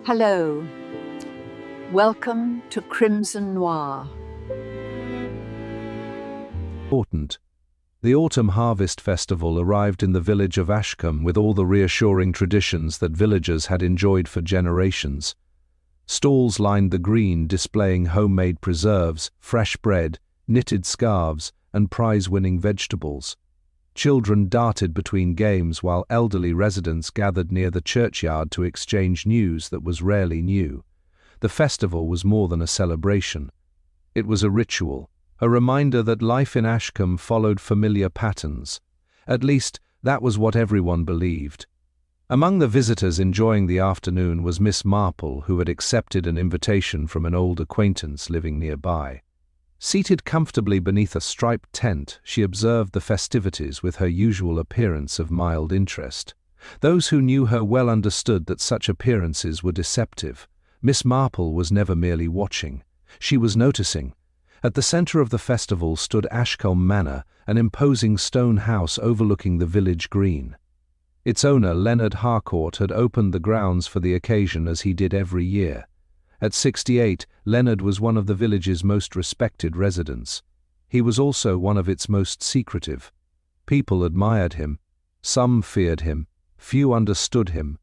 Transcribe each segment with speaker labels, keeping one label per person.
Speaker 1: Hello, welcome to Crimson Noir.
Speaker 2: Important. The Autumn Harvest Festival arrived in the village of Ashcombe with all the reassuring traditions that villagers had enjoyed for generations. Stalls lined the green displaying homemade preserves, fresh bread, knitted scarves, and prize-winning vegetables. Children darted between games while elderly residents gathered near the churchyard to exchange news that was rarely new. The festival was more than a celebration. It was a ritual, a reminder that life in Ashcombe followed familiar patterns. At least, that was what everyone believed. Among the visitors enjoying the afternoon was Miss Marple, who had accepted an invitation from an old acquaintance living nearby. Seated comfortably beneath a striped tent, she observed the festivities with her usual appearance of mild interest. Those who knew her well understood that such appearances were deceptive. Miss Marple was never merely watching. She was noticing. At the center of the festival stood Ashcombe Manor, an imposing stone house overlooking the village green. Its owner, Leonard Harcourt, had opened the grounds for the occasion as he did every year. At 68, Leonard was one of the village's most respected residents. He was also one of its most secretive. People admired him. Some feared him. Few understood him.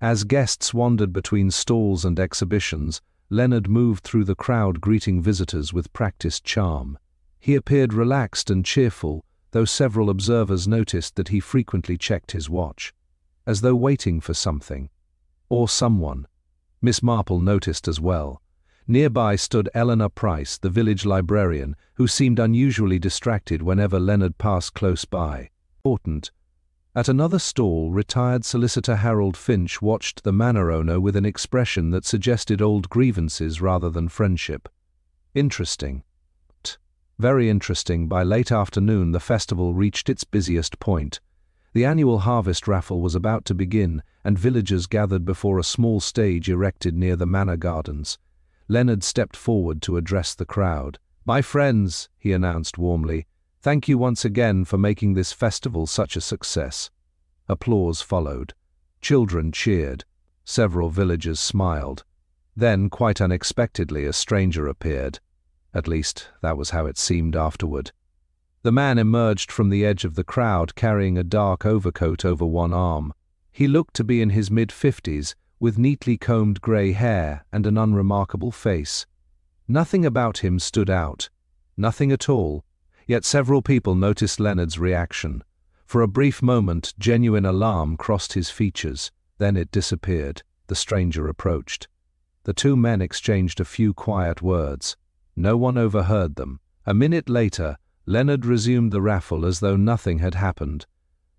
Speaker 2: As guests wandered between stalls and exhibitions, Leonard moved through the crowd greeting visitors with practiced charm. He appeared relaxed and cheerful, though several observers noticed that he frequently checked his watch, as though waiting for something. Or someone. Miss Marple noticed as well. Nearby stood Eleanor Price, the village librarian, who seemed unusually distracted whenever Leonard passed close by. Important. At another stall, retired solicitor Harold Finch watched the manor owner with an expression that suggested old grievances rather than friendship. Interesting. Very interesting. By late afternoon, the festival reached its busiest point. The annual harvest raffle was about to begin, and villagers gathered before a small stage erected near the manor gardens. Leonard stepped forward to address the crowd. "My friends," he announced warmly, "thank you once again for making this festival such a success." Applause followed. Children cheered. Several villagers smiled. Then, quite unexpectedly, a stranger appeared. At least, that was how it seemed afterward. The man emerged from the edge of the crowd carrying a dark overcoat over one arm. He looked to be in his mid-50s, with neatly combed grey hair and an unremarkable face. Nothing about him stood out. Nothing at all. Yet several people noticed Leonard's reaction. For a brief moment, genuine alarm crossed his features. Then it disappeared. The stranger approached. The two men exchanged a few quiet words. No one overheard them. A minute later, Leonard resumed the raffle as though nothing had happened.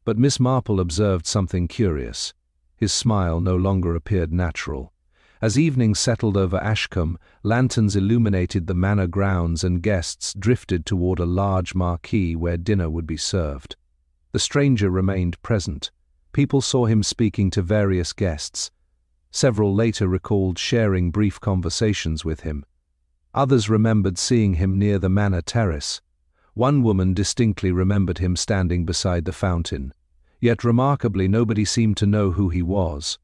Speaker 2: But Miss Marple observed something curious. His smile no longer appeared natural. As evening settled over Ashcombe, lanterns illuminated the manor grounds and guests drifted toward a large marquee where dinner would be served. The stranger remained present. People saw him speaking to various guests. Several later recalled sharing brief conversations with him. Others remembered seeing him near the manor terrace. One woman distinctly remembered him standing beside the fountain. Yet remarkably, nobody seemed to know who he was.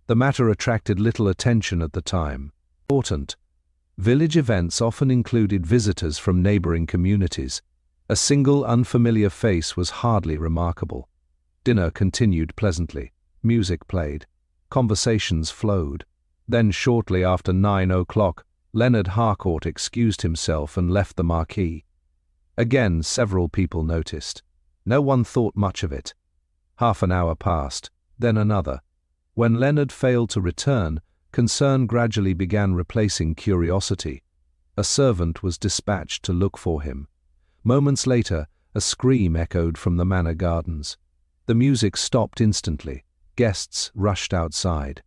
Speaker 2: The matter attracted little attention at the time. Important. Village events often included visitors from neighboring communities. A single unfamiliar face was hardly remarkable. Dinner continued pleasantly. Music played. Conversations flowed. Then shortly after 9 o'clock, Leonard Harcourt excused himself and left the marquee. Again, several people noticed. No one thought much of it. Half an hour passed, then another. When Leonard failed to return, concern gradually began replacing curiosity. A servant was dispatched to look for him. Moments later, a scream echoed from the manor gardens. The music stopped instantly. Guests rushed outside.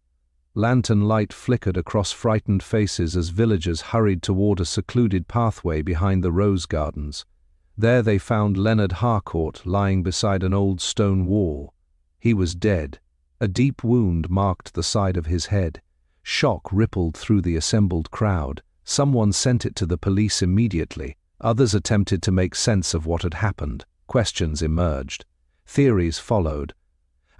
Speaker 2: Lantern light flickered across frightened faces as villagers hurried toward a secluded pathway behind the rose gardens. There they found Leonard Harcourt lying beside an old stone wall. He was dead. A deep wound marked the side of his head. Shock rippled through the assembled crowd. Someone sent it to the police immediately. Others attempted to make sense of what had happened. Questions emerged. Theories followed.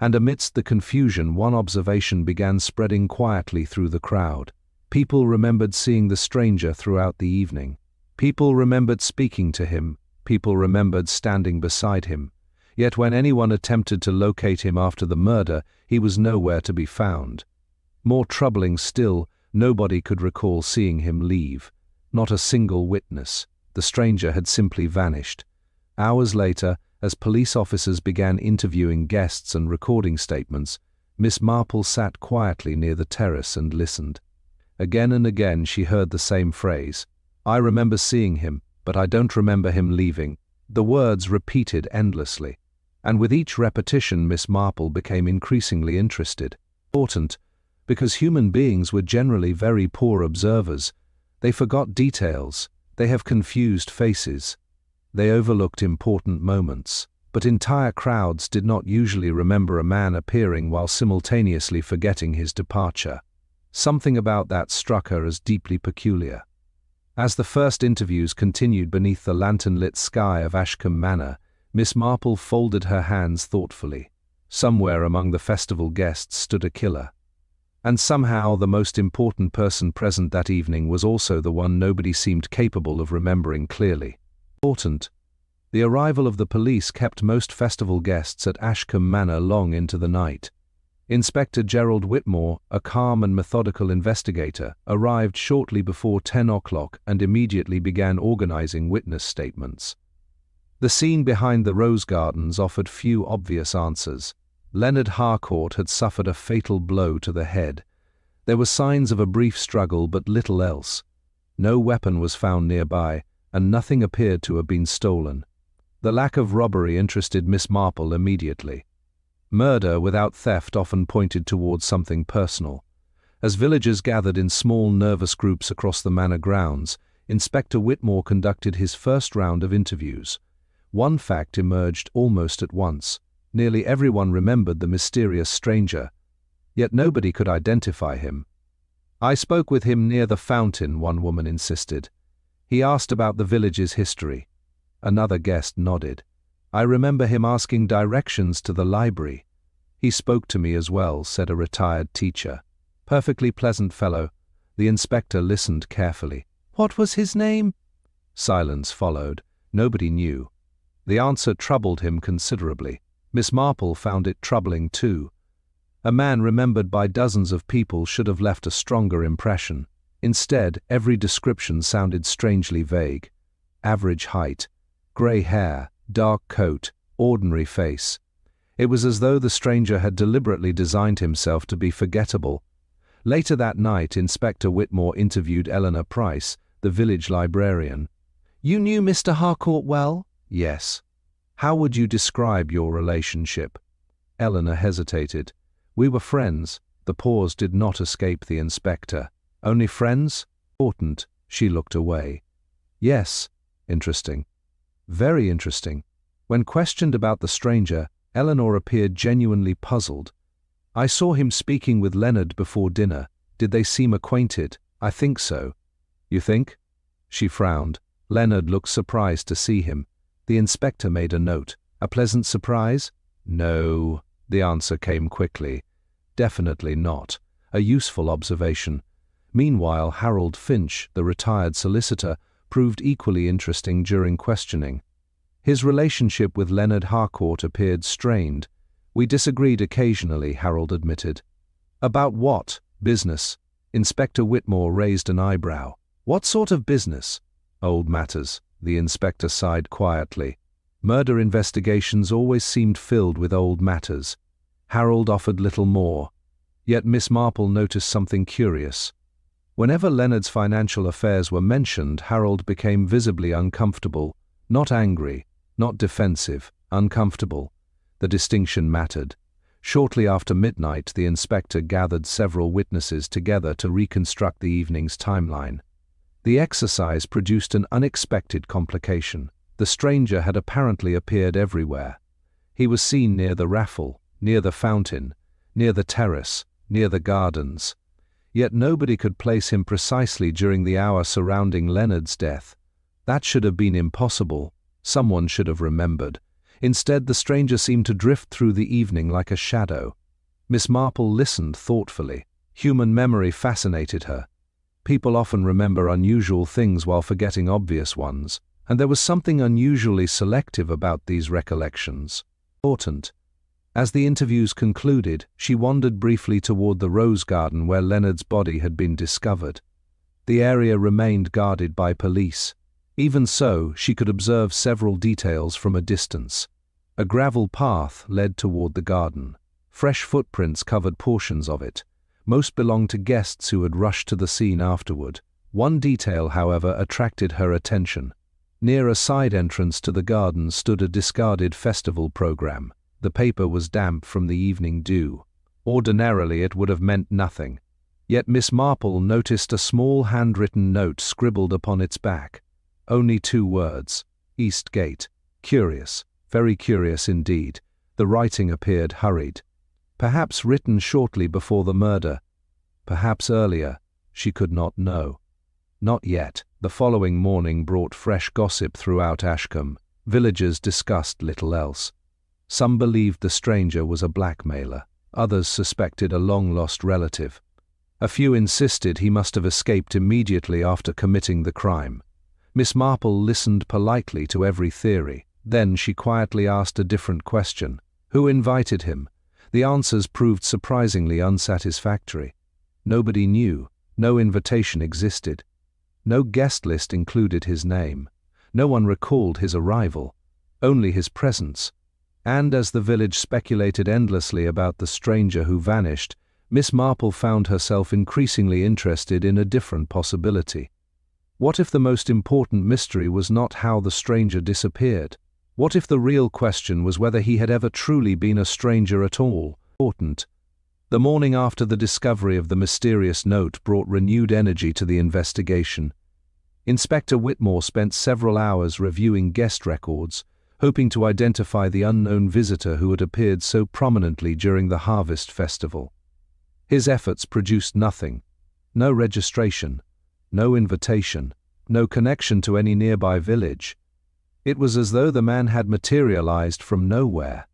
Speaker 2: And amidst the confusion, one observation began spreading quietly through the crowd. People remembered seeing the stranger throughout the evening. People remembered speaking to him. People remembered standing beside him. Yet when anyone attempted to locate him after the murder, he was nowhere to be found. More troubling still, nobody could recall seeing him leave. Not a single witness. The stranger had simply vanished. Hours later, as police officers began interviewing guests and recording statements, Miss Marple sat quietly near the terrace and listened. Again and again she heard the same phrase, "I remember seeing him, but I don't remember him leaving." The words repeated endlessly. And with each repetition, Miss Marple became increasingly interested. Important, because human beings were generally very poor observers. They forgot details. They have confused faces. They overlooked important moments. But entire crowds did not usually remember a man appearing while simultaneously forgetting his departure. Something about that struck her as deeply peculiar. As the first interviews continued beneath the lantern-lit sky of Ashcombe Manor, Miss Marple folded her hands thoughtfully. Somewhere among the festival guests stood a killer. And somehow the most important person present that evening was also the one nobody seemed capable of remembering clearly. Important. The arrival of the police kept most festival guests at Ashcombe Manor long into the night. Inspector Gerald Whitmore, a calm and methodical investigator, arrived shortly before 10 o'clock and immediately began organizing witness statements. The scene behind the rose gardens offered few obvious answers. Leonard Harcourt had suffered a fatal blow to the head. There were signs of a brief struggle, but little else. No weapon was found nearby, and nothing appeared to have been stolen. The lack of robbery interested Miss Marple immediately. Murder without theft often pointed towards something personal. As villagers gathered in small, nervous groups across the manor grounds, Inspector Whitmore conducted his first round of interviews. One fact emerged almost at once. Nearly everyone remembered the mysterious stranger, yet nobody could identify him. "I spoke with him near the fountain," one woman insisted. "He asked about the village's history." Another guest nodded. "I remember him asking directions to the library." "He spoke to me as well," said a retired teacher. "Perfectly pleasant fellow." The inspector listened carefully. "What was his name?" Silence followed. Nobody knew. The answer troubled him considerably. Miss Marple found it troubling too. A man remembered by dozens of people should have left a stronger impression. Instead, every description sounded strangely vague. Average height, grey hair, dark coat, ordinary face. It was as though the stranger had deliberately designed himself to be forgettable. Later that night, Inspector Whitmore interviewed Eleanor Price, the village librarian. "You knew Mr. Harcourt well?" "Yes." "How would you describe your relationship?" Eleanor hesitated. "We were friends." The pause did not escape the inspector. "Only friends?" "Important." She looked away. "Yes." "Interesting." "Very interesting." When questioned about the stranger, Eleanor appeared genuinely puzzled. "I saw him speaking with Leonard before dinner. Did they seem acquainted?" "I think so." "You think?" She frowned. Leonard looked surprised to see him. The inspector made a note. "A pleasant surprise?" "No." The answer came quickly. "Definitely not." A useful observation. Meanwhile, Harold Finch, the retired solicitor, proved equally interesting during questioning. His relationship with Leonard Harcourt appeared strained. "We disagreed occasionally," Harold admitted. "About what?" "Business." Inspector Whitmore raised an eyebrow. "What sort of business?" "Old matters." The inspector sighed quietly. Murder investigations always seemed filled with old matters. Harold offered little more. Yet Miss Marple noticed something curious. Whenever Leonard's financial affairs were mentioned, Harold became visibly uncomfortable. Not angry, not defensive, uncomfortable. The distinction mattered. Shortly after midnight, the inspector gathered several witnesses together to reconstruct the evening's timeline. The exercise produced an unexpected complication. The stranger had apparently appeared everywhere. He was seen near the raffle, near the fountain, near the terrace, near the gardens. Yet nobody could place him precisely during the hour surrounding Leonard's death. That should have been impossible. Someone should have remembered. Instead, the stranger seemed to drift through the evening like a shadow. Miss Marple listened thoughtfully. Human memory fascinated her. People often remember unusual things while forgetting obvious ones, and there was something unusually selective about these recollections. Important. As the interviews concluded, she wandered briefly toward the rose garden where Leonard's body had been discovered. The area remained guarded by police. Even so, she could observe several details from a distance. A gravel path led toward the garden. Fresh footprints covered portions of it. Most belonged to guests who had rushed to the scene afterward. One detail, however, attracted her attention. Near a side entrance to the garden stood a discarded festival program. The paper was damp from the evening dew. Ordinarily, it would have meant nothing. Yet Miss Marple noticed a small handwritten note scribbled upon its back. Only 2 words. East Gate. Curious. Very curious indeed. The writing appeared hurried. Perhaps written shortly before the murder. Perhaps earlier. She could not know. Not yet. The following morning brought fresh gossip throughout Ashcombe. Villagers discussed little else. Some believed the stranger was a blackmailer. Others suspected a long-lost relative. A few insisted he must have escaped immediately after committing the crime. Miss Marple listened politely to every theory. Then she quietly asked a different question. Who invited him? The answers proved surprisingly unsatisfactory. Nobody knew. No invitation existed. No guest list included his name. No one recalled his arrival. Only his presence. And as the village speculated endlessly about the stranger who vanished, Miss Marple found herself increasingly interested in a different possibility. What if the most important mystery was not how the stranger disappeared? What if the real question was whether he had ever truly been a stranger at all? Important. The morning after the discovery of the mysterious note brought renewed energy to the investigation. Inspector Whitmore spent several hours reviewing guest records, hoping to identify the unknown visitor who had appeared so prominently during the Harvest Festival. His efforts produced nothing. No registration, no invitation, no connection to any nearby village. It was as though the man had materialized from nowhere.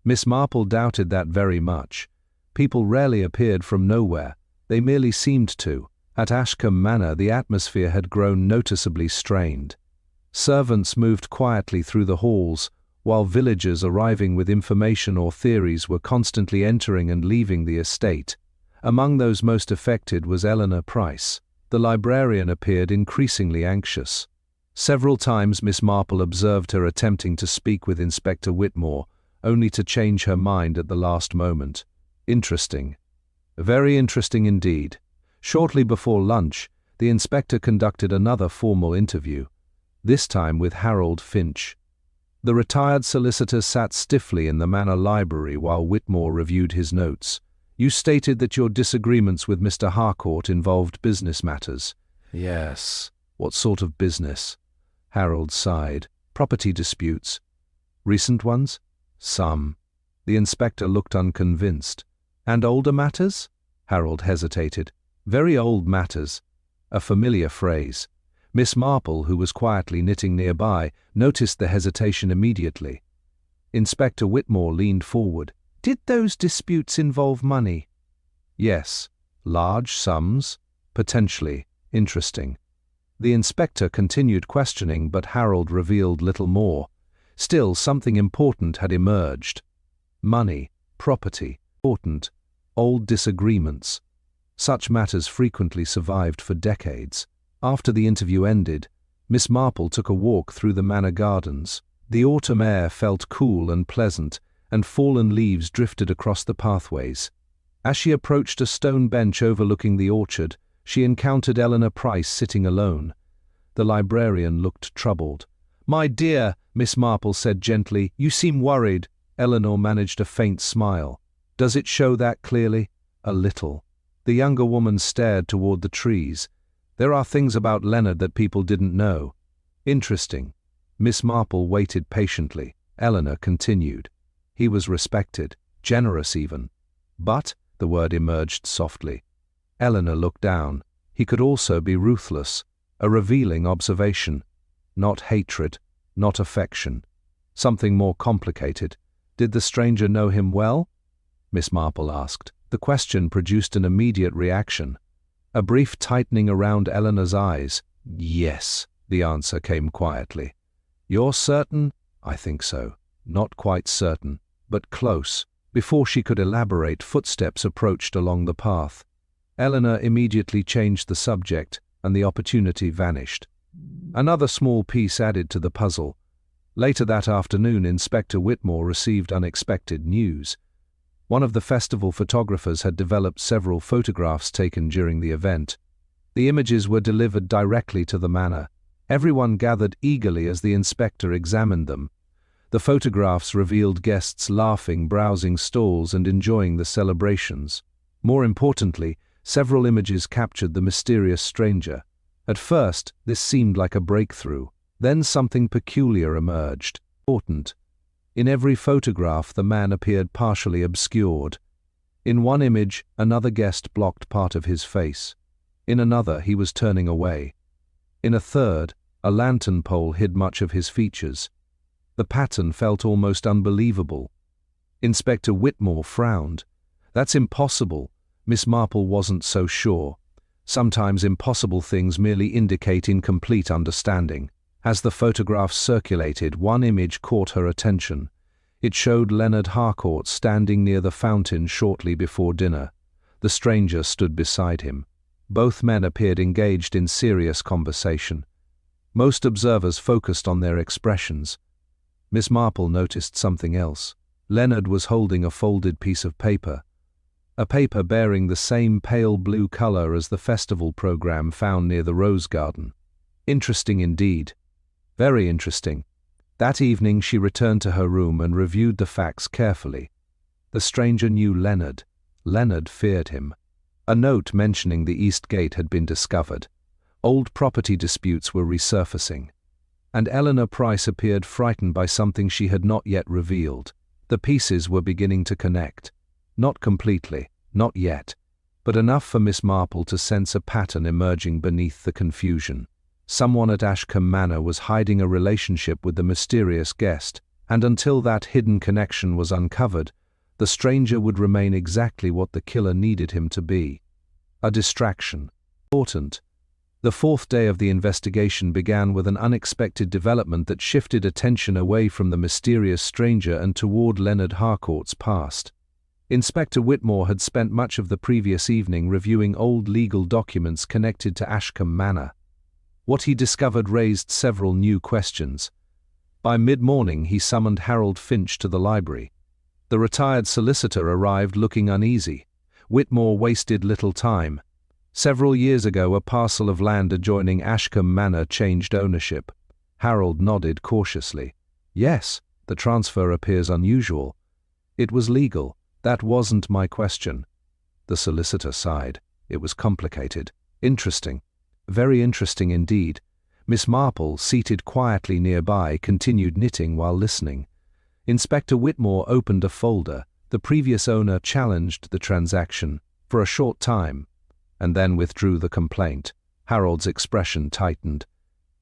Speaker 2: Miss Marple doubted that very much. People rarely appeared from nowhere. They merely seemed to. At Ashcombe Manor, the atmosphere had grown noticeably strained. Servants moved quietly through the halls, while villagers arriving with information or theories were constantly entering and leaving the estate. Among those most affected was Eleanor Price. The librarian appeared increasingly anxious. Several times Miss Marple observed her attempting to speak with Inspector Whitmore, only to change her mind at the last moment. Interesting. Very interesting indeed. Shortly before lunch, the inspector conducted another formal interview, this time with Harold Finch. The retired solicitor sat stiffly in the manor library while Whitmore reviewed his notes. You stated that your disagreements with Mr. Harcourt involved business matters. Yes. What sort of business? Harold sighed. Property disputes. Recent ones? Some. The inspector looked unconvinced. And older matters? Harold hesitated. Very old matters. A familiar phrase. Miss Marple, who was quietly knitting nearby, noticed the hesitation immediately. Inspector Whitmore leaned forward. Did those disputes involve money? Yes. Large sums? Potentially. Interesting. The inspector continued questioning, but Harold revealed little more. Still, something important had emerged. Money, property, important, old disagreements. Such matters frequently survived for decades. After the interview ended, Miss Marple took a walk through the manor gardens. The autumn air felt cool and pleasant, and fallen leaves drifted across the pathways. As she approached a stone bench overlooking the orchard, she encountered Eleanor Price sitting alone. The librarian looked troubled. My dear, Miss Marple said gently, you seem worried. Eleanor managed a faint smile. Does it show that clearly? A little. The younger woman stared toward the trees. There are things about Leonard that people didn't know. Interesting. Miss Marple waited patiently. Eleanor continued. He was respected, generous even. But, the word emerged softly. Eleanor looked down. He could also be ruthless, a revealing observation. Not hatred, not affection. Something more complicated. Did the stranger know him well? Miss Marple asked. The question produced an immediate reaction. A brief tightening around Eleanor's eyes. Yes, the answer came quietly. You're certain? I think so. Not quite certain, but close. Before she could elaborate, footsteps approached along the path. Eleanor immediately changed the subject, and the opportunity vanished. Another small piece added to the puzzle. Later that afternoon, Inspector Whitmore received unexpected news. One of the festival photographers had developed several photographs taken during the event. The images were delivered directly to the manor. Everyone gathered eagerly as the inspector examined them. The photographs revealed guests laughing, browsing stalls, and enjoying the celebrations. More importantly, several images captured the mysterious stranger. At first, this seemed like a breakthrough. Then something peculiar emerged. Important. In every photograph, the man appeared partially obscured. In one image, another guest blocked part of his face. In another, he was turning away. In a third, a lantern pole hid much of his features. The pattern felt almost unbelievable. Inspector Whitmore frowned. That's impossible. Miss Marple wasn't so sure. Sometimes impossible things merely indicate incomplete understanding. As the photographs circulated, one image caught her attention. It showed Leonard Harcourt standing near the fountain shortly before dinner. The stranger stood beside him. Both men appeared engaged in serious conversation. Most observers focused on their expressions. Miss Marple noticed something else. Leonard was holding a folded piece of paper. A paper bearing the same pale blue color as the festival program found near the rose garden. Interesting indeed. Very interesting. That evening she returned to her room and reviewed the facts carefully. The stranger knew Leonard. Leonard feared him. A note mentioning the East Gate had been discovered. Old property disputes were resurfacing. And Eleanor Price appeared frightened by something she had not yet revealed. The pieces were beginning to connect. Not completely, not yet, but enough for Miss Marple to sense a pattern emerging beneath the confusion. Someone at Ashcombe Manor was hiding a relationship with the mysterious guest, and until that hidden connection was uncovered, the stranger would remain exactly what the killer needed him to be. A distraction. Important. The fourth day of the investigation began with an unexpected development that shifted attention away from the mysterious stranger and toward Leonard Harcourt's past. Inspector Whitmore had spent much of the previous evening reviewing old legal documents connected to Ashcombe Manor. What he discovered raised several new questions. By mid-morning, he summoned Harold Finch to the library. The retired solicitor arrived looking uneasy. Whitmore wasted little time. Several years ago, a parcel of land adjoining Ashcombe Manor changed ownership. Harold nodded cautiously. Yes, the transfer appears unusual. It was legal. That wasn't my question. The solicitor sighed. It was complicated. Interesting. Very interesting indeed. Miss Marple, seated quietly nearby, continued knitting while listening. Inspector Whitmore opened a folder. The previous owner challenged the transaction for a short time, and then withdrew the complaint. Harold's expression tightened.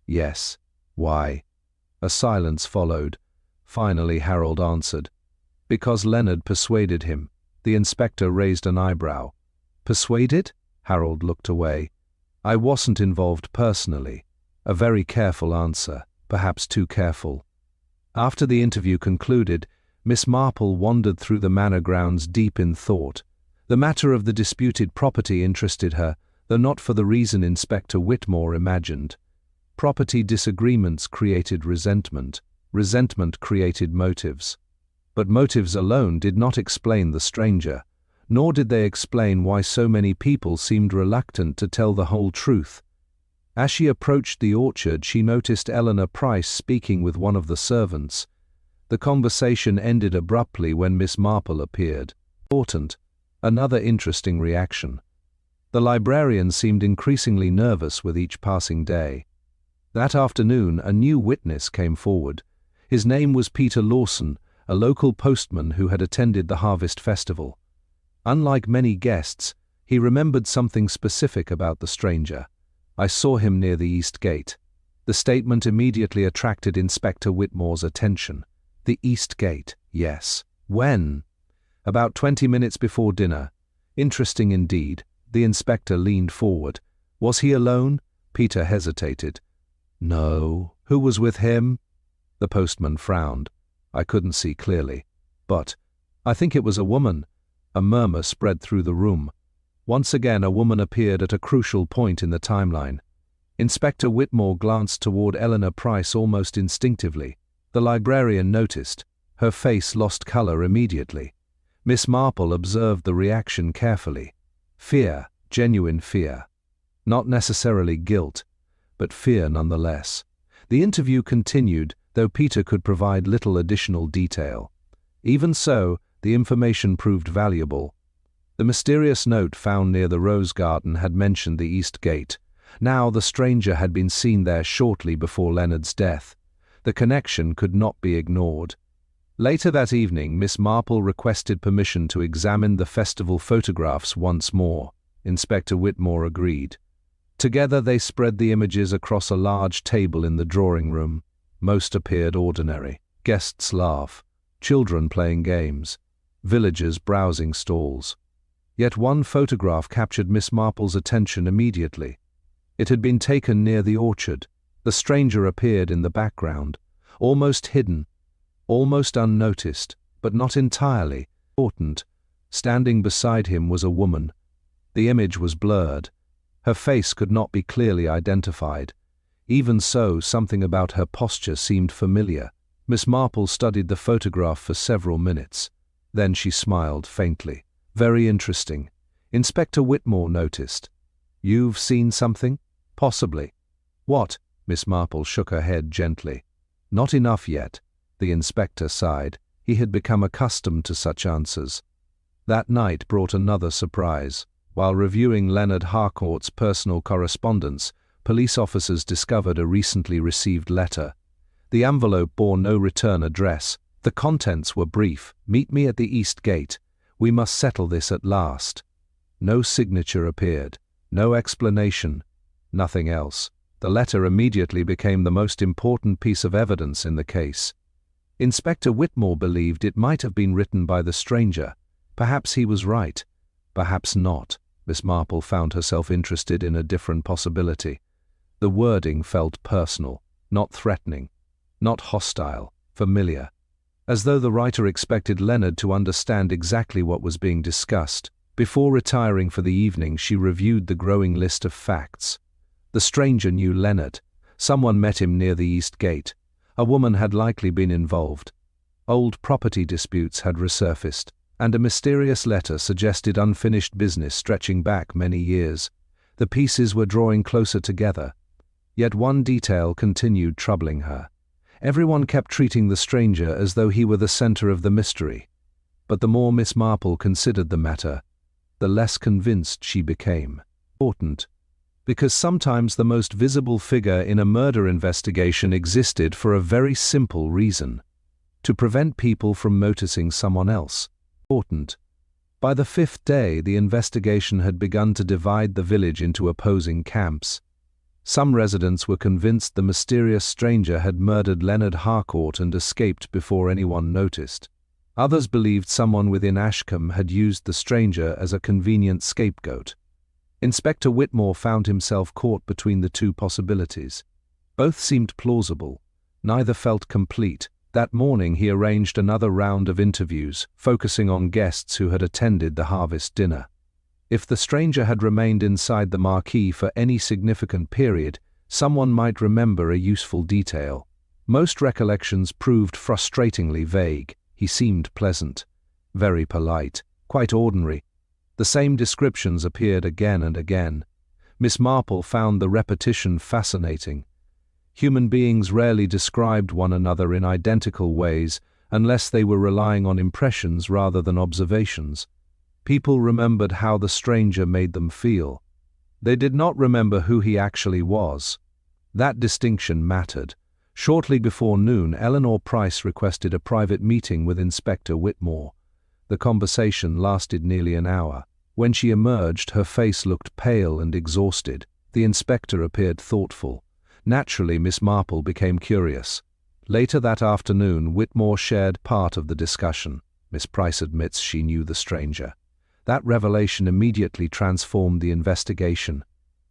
Speaker 2: Yes. Why? A silence followed. Finally Harold answered. Because Leonard persuaded him. The inspector raised an eyebrow. Persuaded? Harold looked away. I wasn't involved personally. A very careful answer, perhaps too careful. After the interview concluded, Miss Marple wandered through the manor grounds deep in thought. The matter of the disputed property interested her, though not for the reason Inspector Whitmore imagined. Property disagreements created resentment. Resentment created motives. But motives alone did not explain the stranger, nor did they explain why so many people seemed reluctant to tell the whole truth. As she approached the orchard, she noticed Eleanor Price speaking with one of the servants. The conversation ended abruptly when Miss Marple appeared. Important. Another interesting reaction. The librarian seemed increasingly nervous with each passing day. That afternoon, a new witness came forward. His name was Peter Lawson, a local postman who had attended the Harvest Festival. Unlike many guests, he remembered something specific about the stranger. I saw him near the East Gate. The statement immediately attracted Inspector Whitmore's attention. The East Gate, yes. When? About 20 minutes before dinner. Interesting indeed. The inspector leaned forward. Was he alone? Peter hesitated. No. Who was with him? The postman frowned. I couldn't see clearly. But I think it was a woman. A murmur spread through the room. Once again a woman appeared at a crucial point in the timeline. Inspector Whitmore glanced toward Eleanor Price almost instinctively. The librarian noticed. Her face lost color immediately. Miss Marple observed the reaction carefully. Fear, genuine fear. Not necessarily guilt, but fear nonetheless. The interview continued, though Peter could provide little additional detail. Even so, the information proved valuable. The mysterious note found near the rose garden had mentioned the East Gate. Now the stranger had been seen there shortly before Leonard's death. The connection could not be ignored. Later that evening, Miss Marple requested permission to examine the festival photographs once more. Inspector Whitmore agreed. Together they spread the images across a large table in the drawing room. Most appeared ordinary. Guests laugh. Children playing games. Villagers browsing stalls. Yet one photograph captured Miss Marple's attention immediately. It had been taken near the orchard. The stranger appeared in the background, almost hidden, almost unnoticed, but not entirely important. Standing beside him was a woman. The image was blurred. Her face could not be clearly identified. Even so, something about her posture seemed familiar. Miss Marple studied the photograph for several minutes. Then she smiled faintly. Very interesting. Inspector Whitmore noticed. You've seen something? Possibly. What? Miss Marple shook her head gently. Not enough yet. The inspector sighed. He had become accustomed to such answers. That night brought another surprise. While reviewing Leonard Harcourt's personal correspondence, police officers discovered a recently received letter. The envelope bore no return address. The contents were brief. Meet me at the East Gate. We must settle this at last. No signature appeared. No explanation. Nothing else. The letter immediately became the most important piece of evidence in the case. Inspector Whitmore believed it might have been written by the stranger. Perhaps he was right. Perhaps not. Miss Marple found herself interested in a different possibility. The wording felt personal, not threatening, not hostile, familiar. As though the writer expected Leonard to understand exactly what was being discussed. Before retiring for the evening, she reviewed the growing list of facts. The stranger knew Leonard. Someone met him near the East Gate. A woman had likely been involved. Old property disputes had resurfaced, and a mysterious letter suggested unfinished business stretching back many years. The pieces were drawing closer together. Yet one detail continued troubling her. Everyone kept treating the stranger as though he were the center of the mystery. But the more Miss Marple considered the matter, the less convinced she became. Important. Because sometimes the most visible figure in a murder investigation existed for a very simple reason: to prevent people from noticing someone else. Important. By the fifth day, the investigation had begun to divide the village into opposing camps. Some residents were convinced the mysterious stranger had murdered Leonard Harcourt and escaped before anyone noticed. Others believed someone within Ashcombe had used the stranger as a convenient scapegoat. Inspector Whitmore found himself caught between the two possibilities. Both seemed plausible. Neither felt complete. That morning he arranged another round of interviews, focusing on guests who had attended the harvest dinner. If the stranger had remained inside the marquee for any significant period, someone might remember a useful detail. Most recollections proved frustratingly vague. He seemed pleasant, very polite, quite ordinary. The same descriptions appeared again and again. Miss Marple found the repetition fascinating. Human beings rarely described one another in identical ways unless they were relying on impressions rather than observations. People remembered how the stranger made them feel. They did not remember who he actually was. That distinction mattered. Shortly before noon, Eleanor Price requested a private meeting with Inspector Whitmore. The conversation lasted nearly an hour. When she emerged, her face looked pale and exhausted. The inspector appeared thoughtful. Naturally, Miss Marple became curious. Later that afternoon, Whitmore shared part of the discussion. Miss Price admits she knew the stranger. That revelation immediately transformed the investigation.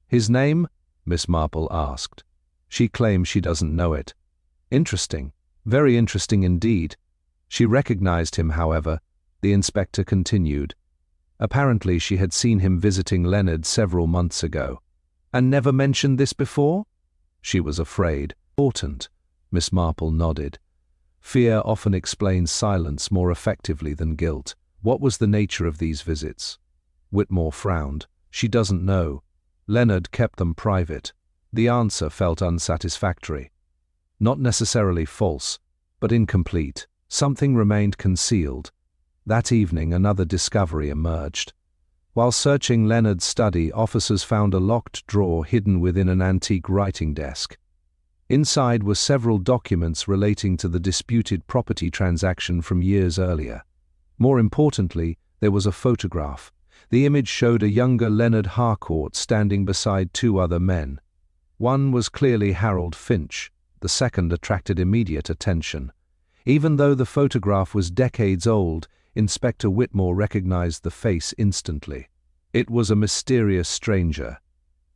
Speaker 2: His name? Miss Marple asked. She claims she doesn't know it. Interesting. Very interesting indeed. She recognized him, however. The inspector continued. Apparently she had seen him visiting Leonard several months ago. And never mentioned this before? She was afraid. Important. Miss Marple nodded. Fear often explains silence more effectively than guilt. What was the nature of these visits? Whitmore frowned. She doesn't know. Leonard kept them private. The answer felt unsatisfactory. Not necessarily false, but incomplete. Something remained concealed. That evening another discovery emerged. While searching Leonard's study, officers found a locked drawer hidden within an antique writing desk. Inside were several documents relating to the disputed property transaction from years earlier. More importantly, there was a photograph. The image showed a younger Leonard Harcourt standing beside two other men. One was clearly Harold Finch. The second attracted immediate attention. Even though the photograph was decades old, Inspector Whitmore recognized the face instantly. It was a mysterious stranger,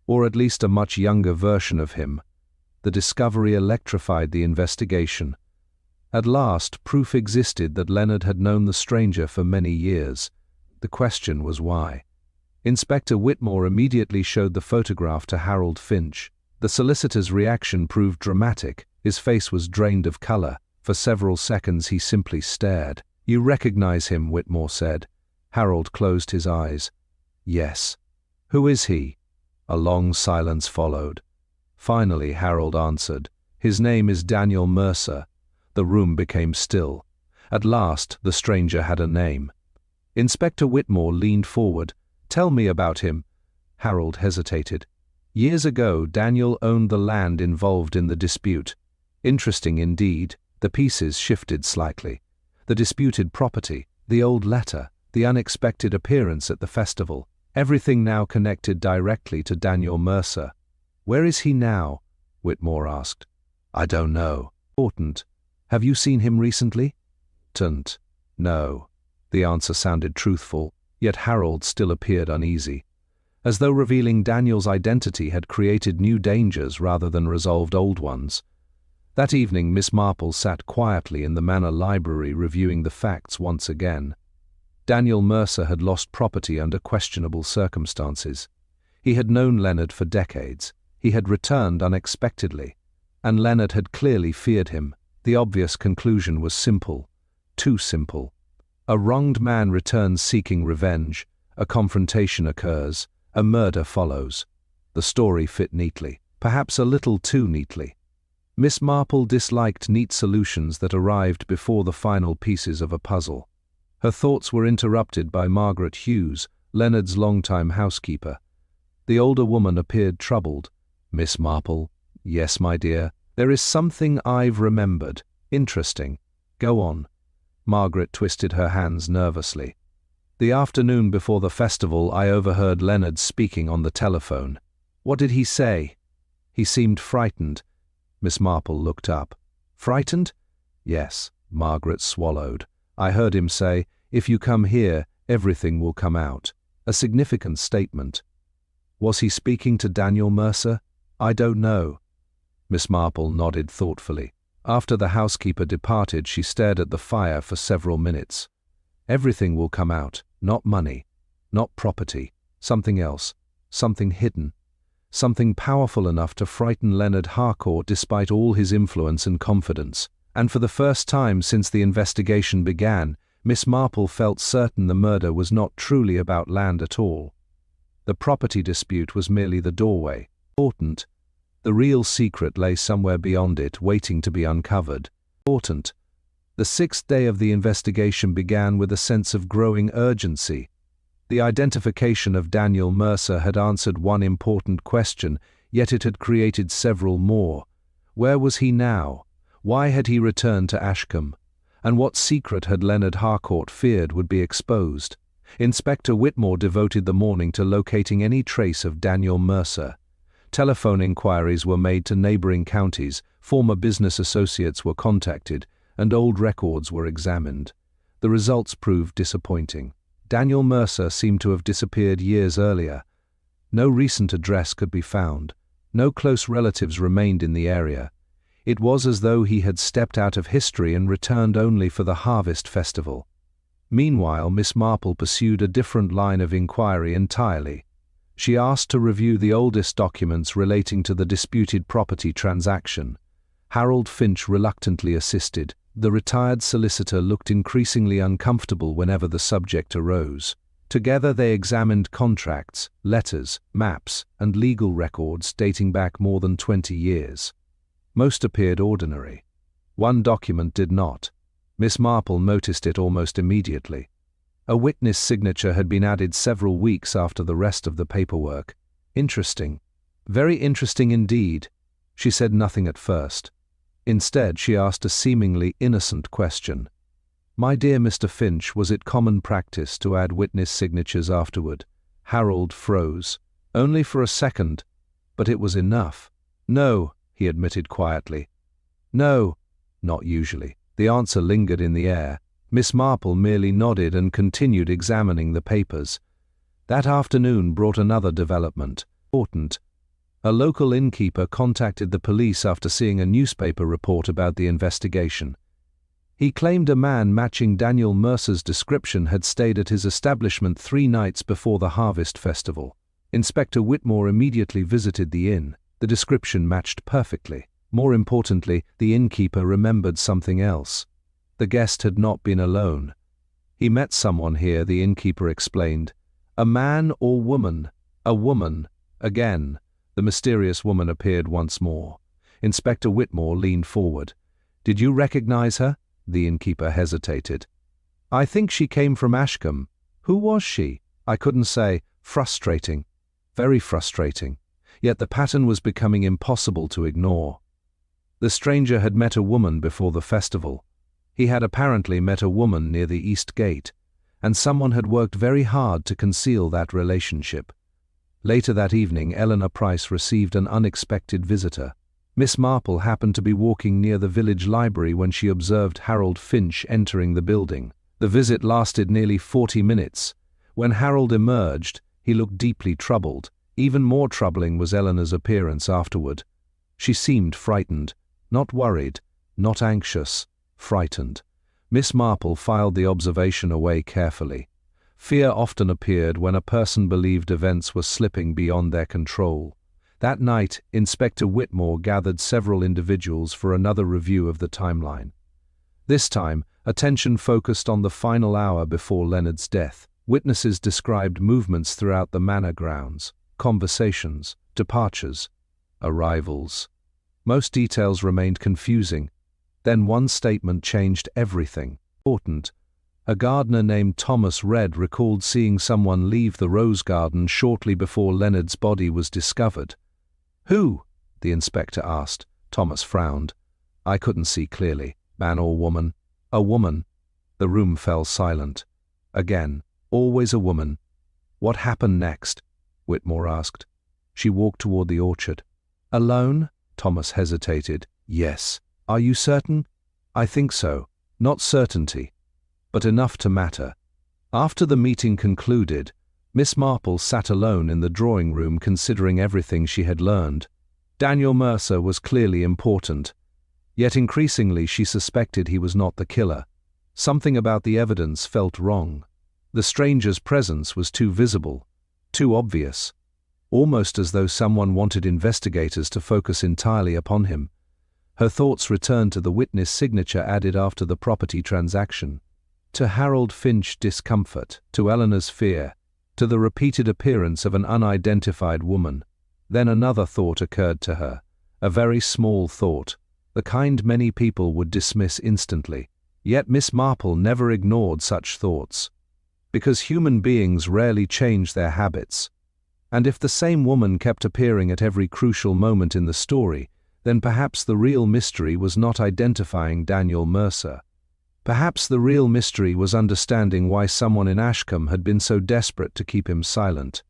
Speaker 2: or at least a much younger version of him. The discovery electrified the investigation. At last, proof existed that Leonard had known the stranger for many years. The question was why. Inspector Whitmore immediately showed the photograph to Harold Finch. The solicitor's reaction proved dramatic. His face was drained of color. For several seconds he simply stared. "You recognize him," Whitmore said. Harold closed his eyes. "Yes." "Who is he?" A long silence followed. Finally Harold answered. "His name is Daniel Mercer." The room became still. At last the stranger had a name. Inspector Whitmore leaned forward. "Tell me about him." Harold hesitated. "Years ago, Daniel owned the land involved in the dispute." Interesting indeed. The pieces shifted slightly. The disputed property, the old letter, the unexpected appearance at the festival. Everything now connected directly to Daniel Mercer. "Where is he now?" Whitmore asked. "I don't know." "Important. Have you seen him recently?" "Tant. No." The answer sounded truthful, yet Harold still appeared uneasy. As though revealing Daniel's identity had created new dangers rather than resolved old ones. That evening Miss Marple sat quietly in the manor library reviewing the facts once again. Daniel Mercer had lost property under questionable circumstances. He had known Leonard for decades. He had returned unexpectedly, and Leonard had clearly feared him. The obvious conclusion was simple, too simple. A wronged man returns seeking revenge, a confrontation occurs, a murder follows. The story fit neatly, perhaps a little too neatly. Miss Marple disliked neat solutions that arrived before the final pieces of a puzzle. Her thoughts were interrupted by Margaret Hughes, Leonard's longtime housekeeper. The older woman appeared troubled. "Miss Marple." "Yes, my dear. There is something I've remembered. Interesting. Go on." Margaret twisted her hands nervously. "The afternoon before the festival, I overheard Leonard speaking on the telephone." "What did he say?" "He seemed frightened." Miss Marple looked up. "Frightened?" "Yes." Margaret swallowed. "I heard him say, 'If you come here, everything will come out.' A significant statement." "Was he speaking to Daniel Mercer?" "I don't know." Miss Marple nodded thoughtfully. After the housekeeper departed, she stared at the fire for several minutes. "Everything will come out. Not money. Not property. Something else. Something hidden. Something powerful enough to frighten Leonard Harcourt despite all his influence and confidence. And for the first time since the investigation began, Miss Marple felt certain the murder was not truly about land at all. The property dispute was merely the doorway. Important. The real secret lay somewhere beyond it, waiting to be uncovered. Important. The sixth day of the investigation began with a sense of growing urgency. The identification of Daniel Mercer had answered one important question, yet it had created several more. Where was he now? Why had he returned to Ashcombe? And what secret had Leonard Harcourt feared would be exposed? Inspector Whitmore devoted the morning to locating any trace of Daniel Mercer. Telephone inquiries were made to neighboring counties, former business associates were contacted, and old records were examined. The results proved disappointing. Daniel Mercer seemed to have disappeared years earlier. No recent address could be found. No close relatives remained in the area. It was as though he had stepped out of history and returned only for the harvest festival. Meanwhile, Miss Marple pursued a different line of inquiry entirely. She asked to review the oldest documents relating to the disputed property transaction. Harold Finch reluctantly assisted. The retired solicitor looked increasingly uncomfortable whenever the subject arose. Together they examined contracts, letters, maps, and legal records dating back more than 20 years. Most appeared ordinary. One document did not. Miss Marple noticed it almost immediately. A witness signature had been added several weeks after the rest of the paperwork. Interesting. Very interesting indeed. She said nothing at first. Instead, she asked a seemingly innocent question. "My dear Mr. Finch, was it common practice to add witness signatures afterward?" Harold froze. Only for a second, but it was enough. "No," he admitted quietly. "No, not usually." The answer lingered in the air. Miss Marple merely nodded and continued examining the papers. That afternoon brought another development. Important. A local innkeeper contacted the police after seeing a newspaper report about the investigation. He claimed a man matching Daniel Mercer's description had stayed at his establishment 3 nights before the harvest festival. Inspector Whitmore immediately visited the inn. The description matched perfectly. More importantly, the innkeeper remembered something else. The guest had not been alone. "He met someone here," the innkeeper explained. "A man or woman? A woman." Again, the mysterious woman appeared once more. Inspector Whitmore leaned forward. "Did you recognize her?" The innkeeper hesitated. "I think she came from Ashcombe." "Who was she?" "I couldn't say." Frustrating. Very frustrating. Yet the pattern was becoming impossible to ignore. The stranger had met a woman before the festival. He had apparently met a woman near the East Gate, and someone had worked very hard to conceal that relationship. Later that evening, Eleanor Price received an unexpected visitor. Miss Marple happened to be walking near the village library when she observed Harold Finch entering the building. The visit lasted nearly 40 minutes. When Harold emerged, he looked deeply troubled. Even more troubling was Eleanor's appearance afterward. She seemed frightened, not worried, not anxious, frightened. Miss Marple filed the observation away carefully. Fear often appeared when a person believed events were slipping beyond their control. That night, Inspector Whitmore gathered several individuals for another review of the timeline. This time, attention focused on the final hour before Leonard's death. Witnesses described movements throughout the manor grounds, conversations, departures, arrivals. Most details remained confusing. Then one statement changed everything. Important. A gardener named Thomas Red recalled seeing someone leave the rose garden shortly before Leonard's body was discovered. "Who?" the inspector asked. Thomas frowned. "I couldn't see clearly. Man or woman?" "A woman." The room fell silent. Again, always a woman. "What happened next?" Whitmore asked. "She walked toward the orchard." "Alone?" Thomas hesitated. "Yes." "Are you certain?" "I think so. Not certainty, but enough to matter." After the meeting concluded, Miss Marple sat alone in the drawing room considering everything she had learned. Daniel Mercer was clearly important, yet increasingly she suspected he was not the killer. Something about the evidence felt wrong. The stranger's presence was too visible, too obvious, almost as though someone wanted investigators to focus entirely upon him. Her thoughts returned to the witness signature added after the property transaction, to Harold Finch's discomfort, to Eleanor's fear, to the repeated appearance of an unidentified woman. Then another thought occurred to her, a very small thought, the kind many people would dismiss instantly. Yet Miss Marple never ignored such thoughts, because human beings rarely change their habits. And if the same woman kept appearing at every crucial moment in the story, then perhaps the real mystery was not identifying Daniel Mercer. Perhaps the real mystery was understanding why someone in Ashcombe had been so desperate to keep him silent.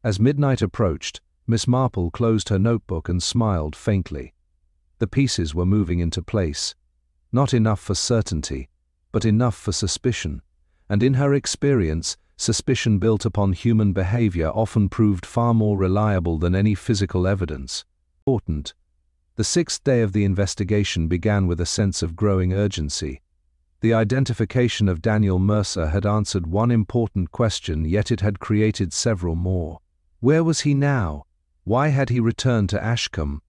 Speaker 2: As midnight approached, Miss Marple closed her notebook and smiled faintly. The pieces were moving into place. Not enough for certainty, but enough for suspicion. And in her experience, suspicion built upon human behavior often proved far more reliable than any physical evidence. Important. The sixth day of the investigation began with a sense of growing urgency. The identification of Daniel Mercer had answered one important question, yet it had created several more. Where was he now? Why had he returned to Ashcombe?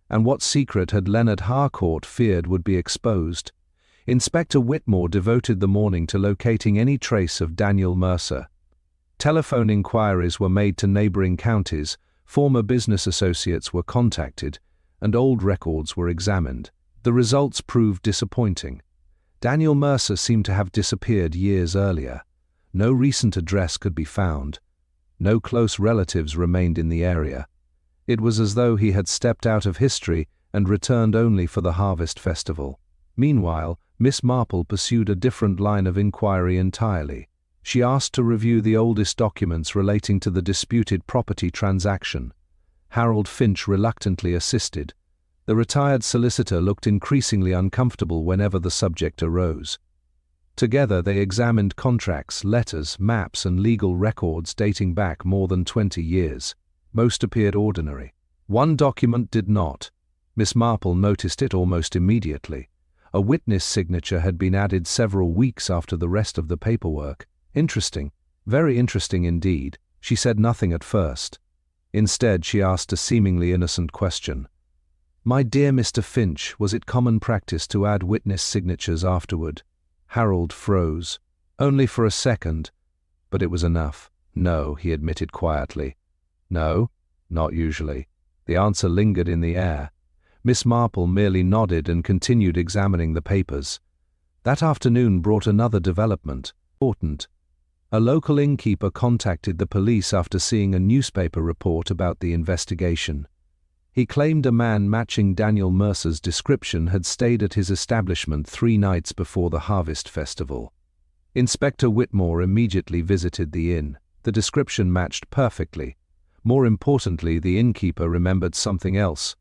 Speaker 2: And what secret had Leonard Harcourt feared would be exposed? Inspector Whitmore devoted the morning to locating any trace of Daniel Mercer. Telephone inquiries were made to neighboring counties, former business associates were contacted, and old records were examined. The results proved disappointing. Daniel Mercer seemed to have disappeared years earlier. No recent address could be found. No close relatives remained in the area. It was as though he had stepped out of history and returned only for the harvest festival. Meanwhile, Miss Marple pursued a different line of inquiry entirely. She asked to review the oldest documents relating to the disputed property transaction. Harold Finch reluctantly assisted. The retired solicitor looked increasingly uncomfortable whenever the subject arose. Together they examined contracts, letters, maps, and legal records dating back more than 20 years. Most appeared ordinary. One document did not. Miss Marple noticed it almost immediately. A witness signature had been added several weeks after the rest of the paperwork. Interesting. Very interesting indeed. She said nothing at first. Instead, she asked a seemingly innocent question. "My dear Mr. Finch, was it common practice to add witness signatures afterward?" Harold froze. Only for a second, but it was enough. "No," he admitted quietly. "No, not usually." The answer lingered in the air. Miss Marple merely nodded and continued examining the papers. That afternoon brought another development. Important. A local innkeeper contacted the police after seeing a newspaper report about the investigation. He claimed a man matching Daniel Mercer's description had stayed at his establishment 3 nights before the harvest festival. Inspector Whitmore immediately visited the inn. The description matched perfectly. More importantly, the innkeeper remembered something else.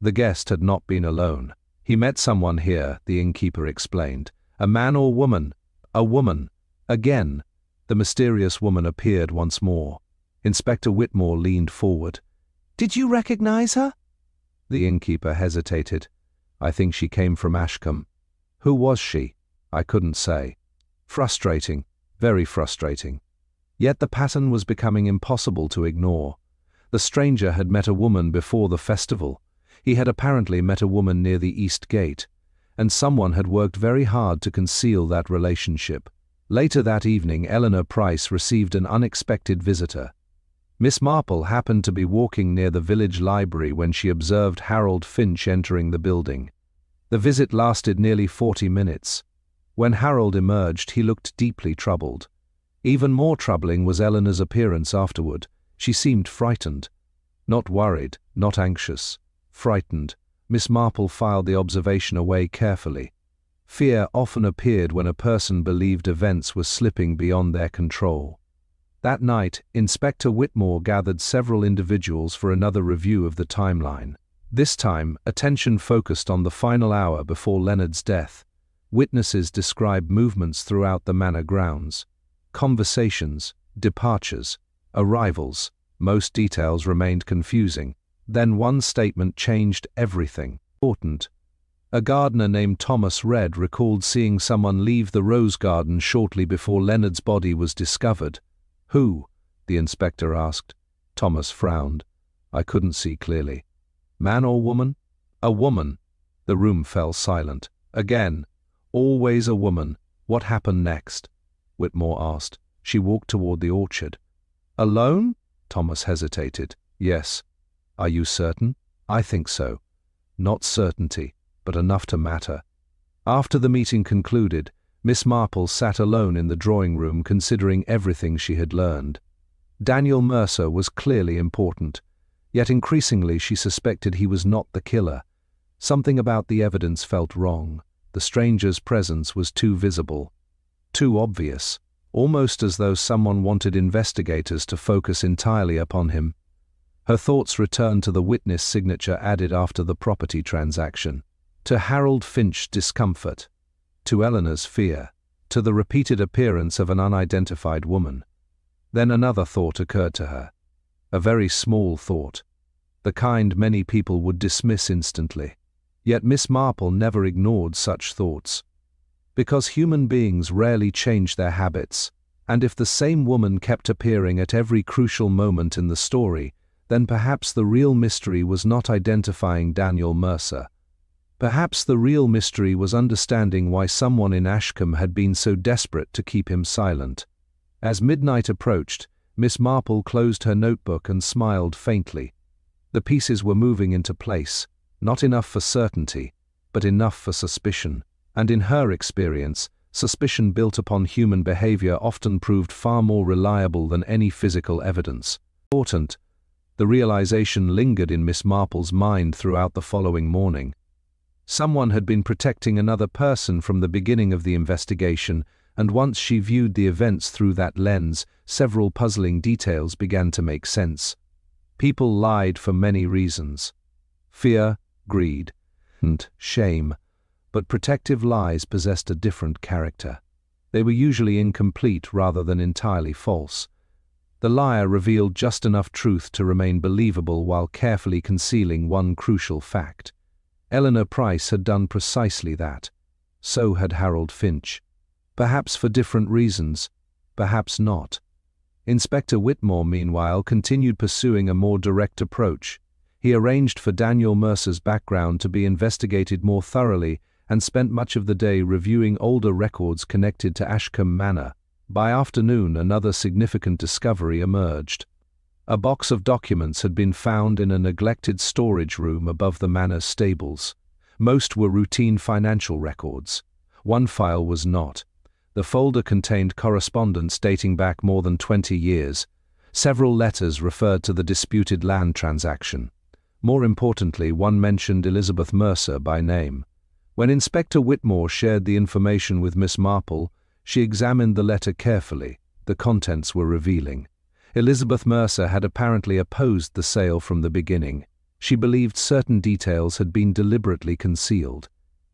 Speaker 2: The guest had not been alone. "He met someone here," the innkeeper explained. "A man or woman?" "A woman." Again, the mysterious woman appeared once more. Inspector Whitmore leaned forward. "Did you recognize her?" The innkeeper hesitated. "I think she came from Ashcombe." "Who was she?" "I couldn't say." Frustrating, very frustrating. Yet the pattern was becoming impossible to ignore. The stranger had met a woman before the festival. He had apparently met a woman near the East Gate, and someone had worked very hard to conceal that relationship. Later that evening, Eleanor Price received an unexpected visitor. Miss Marple happened to be walking near the village library when she observed Harold Finch entering the building. The visit lasted nearly 40 minutes. When Harold emerged, he looked deeply troubled. Even more troubling was Eleanor's appearance afterward. She seemed frightened. Not worried, not anxious. Frightened. Miss Marple filed the observation away carefully. Fear often appeared when a person believed events were slipping beyond their control. That night, Inspector Whitmore gathered several individuals for another review of the timeline. This time, attention focused on the final hour before Leonard's death. Witnesses described movements throughout the manor grounds. Conversations, departures, arrivals. Most details remained confusing. Then one statement changed everything. Important. A gardener named Thomas Red recalled seeing someone leave the rose garden shortly before Leonard's body was discovered. "Who?" the inspector asked. Thomas frowned. "I couldn't see clearly." "Man or woman?" "A woman." The room fell silent. Again. "Always a woman. What happened next?" Whitmore asked. "She walked toward the orchard." "Alone?" Thomas hesitated. "Yes." "Are you certain?" "I think so." Not certainty, but enough to matter. After the meeting concluded, Miss Marple sat alone in the drawing room considering everything she had learned. Daniel Mercer was clearly important, yet increasingly she suspected he was not the killer. Something about the evidence felt wrong. The stranger's presence was too visible, too obvious, almost as though someone wanted investigators to focus entirely upon him. Her thoughts returned to the witness signature added after the property transaction, to Harold Finch's discomfort, to Eleanor's fear, to the repeated appearance of an unidentified woman. Then another thought occurred to her. A very small thought, the kind many people would dismiss instantly. Yet Miss Marple never ignored such thoughts. Because human beings rarely change their habits, and if the same woman kept appearing at every crucial moment in the story, then perhaps the real mystery was not identifying Daniel Mercer. Perhaps the real mystery was understanding why someone in Ashcombe had been so desperate to keep him silent. As midnight approached, Miss Marple closed her notebook and smiled faintly. The pieces were moving into place, not enough for certainty, but enough for suspicion. And in her experience, suspicion built upon human behavior often proved far more reliable than any physical evidence. Important, the realization lingered in Miss Marple's mind throughout the following morning. Someone had been protecting another person from the beginning of the investigation, and once she viewed the events through that lens, several puzzling details began to make sense. People lied for many reasons: fear, greed, and shame. But protective lies possessed a different character. They were usually incomplete rather than entirely false. The liar revealed just enough truth to remain believable while carefully concealing one crucial fact. Eleanor Price had done precisely that. So had Harold Finch. Perhaps for different reasons, perhaps not. Inspector Whitmore, meanwhile, continued pursuing a more direct approach. He arranged for Daniel Mercer's background to be investigated more thoroughly and spent much of the day reviewing older records connected to Ashcombe Manor. By afternoon, another significant discovery emerged. A box of documents had been found in a neglected storage room above the manor's stables. Most were routine financial records. One file was not. The folder contained correspondence dating back more than 20 years. Several letters referred to the disputed land transaction. More importantly, one mentioned Elizabeth Mercer by name. When Inspector Whitmore shared the information with Miss Marple, she examined the letter carefully. The contents were revealing. Elizabeth Mercer had apparently opposed the sale from the beginning. She believed certain details had been deliberately concealed.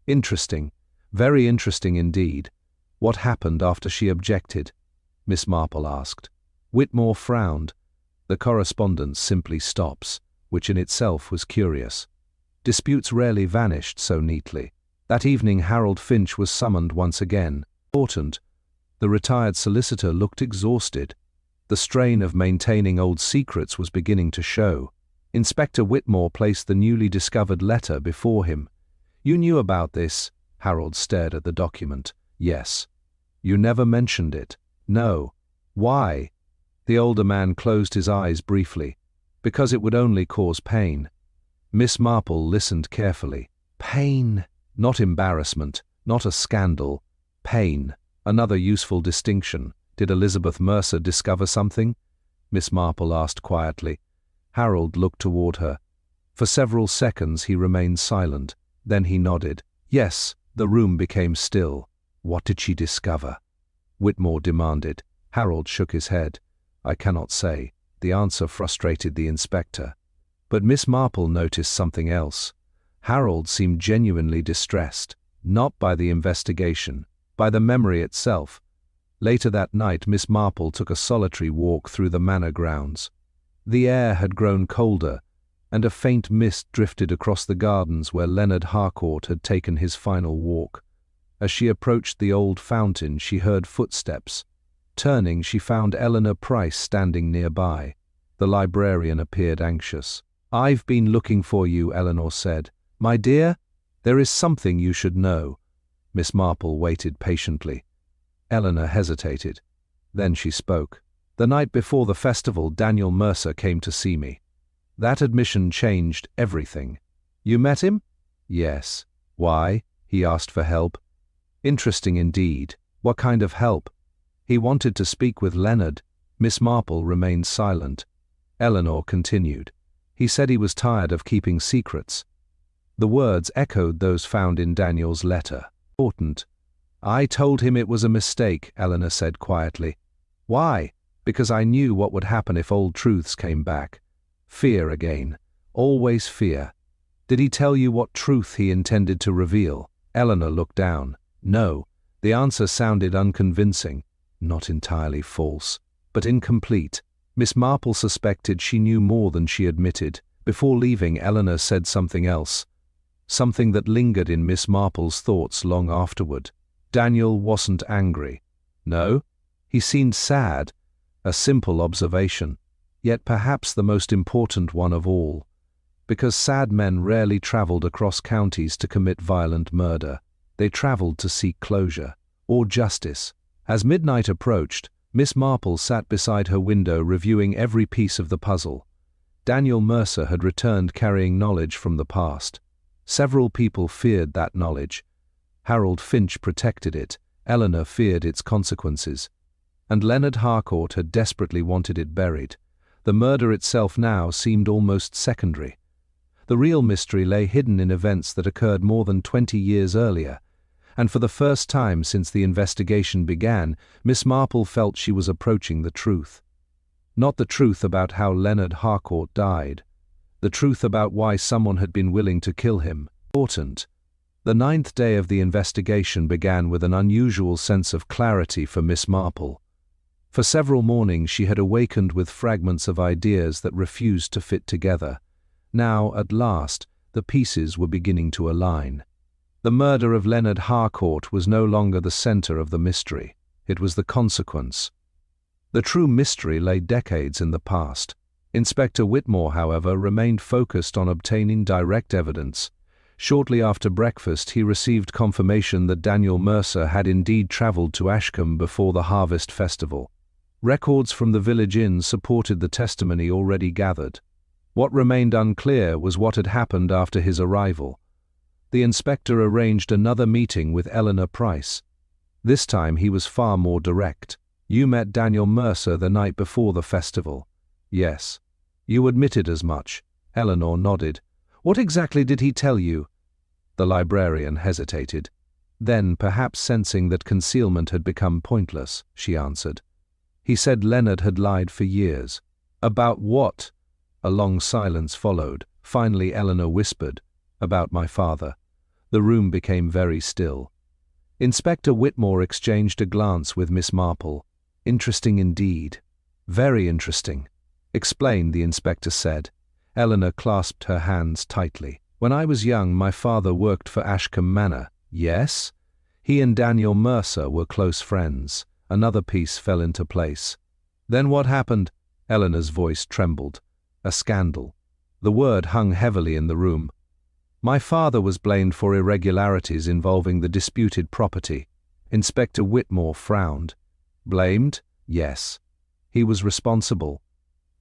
Speaker 2: Interesting, very interesting indeed. What happened after she objected? Miss Marple asked. Whitmore frowned. The correspondence simply stops, which in itself was curious. Disputes rarely vanished so neatly. That evening Harold Finch was summoned once again. Important. The retired solicitor looked exhausted. The strain of maintaining old secrets was beginning to show. Inspector Whitmore placed the newly discovered letter before him. "You knew about this?" Harold stared at the document. "Yes." "You never mentioned it?" "No." "Why?" The older man closed his eyes briefly. "Because it would only cause pain." Miss Marple listened carefully. Pain. Not embarrassment, not a scandal. Pain. Another useful distinction. Did Elizabeth Mercer discover something? Miss Marple asked quietly. Harold looked toward her. For several seconds he remained silent. Then he nodded. Yes. The room became still. What did she discover? Whitmore demanded. Harold shook his head. I cannot say. The answer frustrated the inspector. But Miss Marple noticed something else. Harold seemed genuinely distressed, not by the investigation, by the memory itself. Later that night, Miss Marple took a solitary walk through the manor grounds. The air had grown colder, and a faint mist drifted across the gardens where Leonard Harcourt had taken his final walk. As she approached the old fountain, she heard footsteps. Turning, she found Eleanor Price standing nearby. The librarian appeared anxious. "I've been looking for you," Eleanor said. "My dear, there is something you should know." Miss Marple waited patiently. Eleanor hesitated. Then she spoke. "The night before the festival, Daniel Mercer came to see me. That admission changed everything." "You met him?" "Yes." "Why?" "He asked for help." "Interesting indeed. What kind of help?" "He wanted to speak with Leonard." Miss Marple remained silent. Eleanor continued. "He said he was tired of keeping secrets." The words echoed those found in Daniel's letter. Important. "I told him it was a mistake," Eleanor said quietly. "Why?" "Because I knew what would happen if old truths came back. Fear again. Always fear. Did he tell you what truth he intended to reveal? Eleanor looked down. No. The answer sounded unconvincing. Not entirely false, but incomplete. Miss Marple suspected she knew more than she admitted. Before leaving, Eleanor said something else. Something that lingered in Miss Marple's thoughts long afterward. Daniel wasn't angry. No, he seemed sad. A simple observation, yet perhaps the most important one of all. Because sad men rarely traveled across counties to commit violent murder. They traveled to seek closure, or justice. As midnight approached, Miss Marple sat beside her window reviewing every piece of the puzzle. Daniel Mercer had returned carrying knowledge from the past. Several people feared that knowledge. Harold Finch protected it. Eleanor feared its consequences. And Leonard Harcourt had desperately wanted it buried. The murder itself now seemed almost secondary. The real mystery lay hidden in events that occurred more than 20 years earlier. And for the first time since the investigation began, Miss Marple felt she was approaching the truth. Not the truth about how Leonard Harcourt died. The truth about why someone had been willing to kill him. Important. The 9th day of the investigation began with an unusual sense of clarity for Miss Marple. For several mornings she had awakened with fragments of ideas that refused to fit together. Now, at last, the pieces were beginning to align. The murder of Leonard Harcourt was no longer the center of the mystery. It was the consequence. The true mystery lay decades in the past. Inspector Whitmore, however, remained focused on obtaining direct evidence. Shortly after breakfast, he received confirmation that Daniel Mercer had indeed traveled to Ashcombe before the harvest festival. Records from the village inn supported the testimony already gathered. What remained unclear was what had happened after his arrival. The inspector arranged another meeting with Eleanor Price. This time he was far more direct. "You met Daniel Mercer the night before the festival." "Yes." "You admitted as much." Eleanor nodded. "What exactly did he tell you?" The librarian hesitated. Then, perhaps sensing that concealment had become pointless, she answered. "He said Leonard had lied for years." "About what?" A long silence followed. Finally Eleanor whispered, "About my father." The room became very still. Inspector Whitmore exchanged a glance with Miss Marple. "Interesting indeed." "Very interesting." "Explain," the inspector said. Eleanor clasped her hands tightly. "When I was young, my father worked for Ashcombe Manor." "Yes?" "He and Daniel Mercer were close friends." Another piece fell into place. "Then what happened?" Eleanor's voice trembled. "A scandal." The word hung heavily in the room. "My father was blamed for irregularities involving the disputed property." Inspector Whitmore frowned. "Blamed?" "Yes." "He was responsible."